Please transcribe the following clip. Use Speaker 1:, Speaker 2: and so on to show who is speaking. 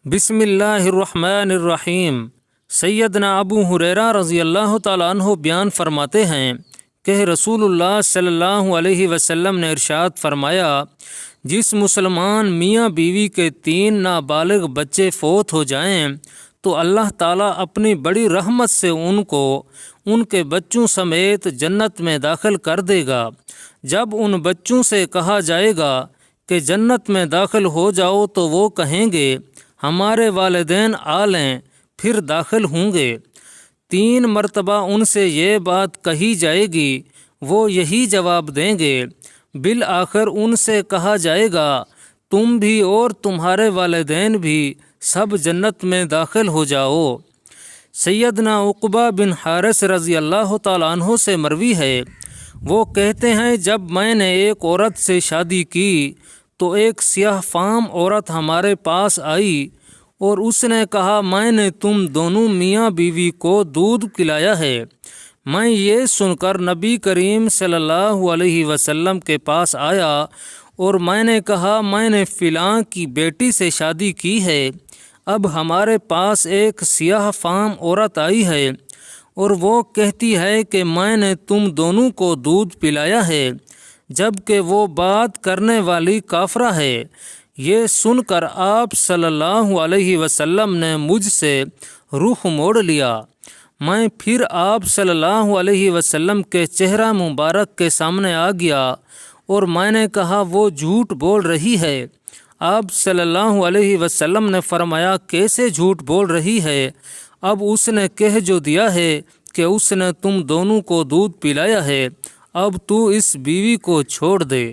Speaker 1: بسم اللہ الرحمن الرحیم۔ سیدنا ابو ہریرہ رضی اللہ تعالیٰ عنہ بیان فرماتے ہیں کہ رسول اللہ صلی اللہ علیہ وسلم نے ارشاد فرمایا، جس مسلمان میاں بیوی کے 3 نابالغ بچے فوت ہو جائیں تو اللہ تعالیٰ اپنی بڑی رحمت سے ان کو ان کے بچوں سمیت جنت میں داخل کر دے گا۔ جب ان بچوں سے کہا جائے گا کہ جنت میں داخل ہو جاؤ تو وہ کہیں گے ہمارے والدین آ لیں، پھر داخل ہوں گے۔ 3 مرتبہ ان سے یہ بات کہی جائے گی، وہ یہی جواب دیں گے۔ بالآخر ان سے کہا جائے گا تم بھی اور تمہارے والدین بھی سب جنت میں داخل ہو جاؤ۔ سیدنا عقبہ بن حارث رضی اللہ تعالیٰ عنہ سے مروی ہے، وہ کہتے ہیں جب میں نے ایک عورت سے شادی کی تو ایک سیاہ فام عورت ہمارے پاس آئی اور اس نے کہا میں نے تم دونوں میاں بیوی کو دودھ پلایا ہے۔ میں یہ سن کر نبی کریم صلی اللہ علیہ وسلم کے پاس آیا اور میں نے کہا میں نے فلاں کی بیٹی سے شادی کی ہے، اب ہمارے پاس ایک سیاہ فام عورت آئی ہے اور وہ کہتی ہے کہ میں نے تم دونوں کو دودھ پلایا ہے، جبکہ وہ بات کرنے والی کافرہ ہے۔ یہ سن کر آپ صلی اللہ علیہ وسلم نے مجھ سے رخ موڑ لیا۔ میں پھر آپ صلی اللہ علیہ وسلم کے چہرہ مبارک کے سامنے آ گیا اور میں نے کہا وہ جھوٹ بول رہی ہے۔ آپ صلی اللہ علیہ وسلم نے فرمایا کیسے جھوٹ بول رہی ہے؟ اب اس نے کہہ جو دیا ہے کہ اس نے تم دونوں کو دودھ پلایا ہے، اب تو اس بیوی کو چھوڑ دے۔